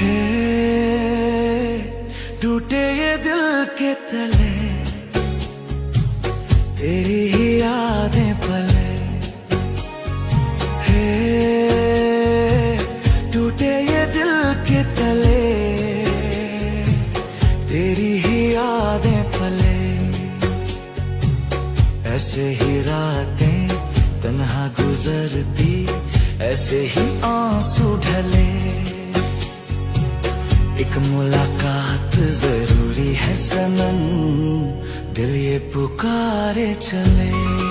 हे टूटे ये दिल के तले तेरी ही यादें पले। हे टूटे ये दिल के तले तेरी ही यादें पले। ऐसे ही रातें तन्हा गुजरती, ऐसे ही आंसू ढले। एक मुलाकात जरूरी है सनम, दिल ये पुकारे चले।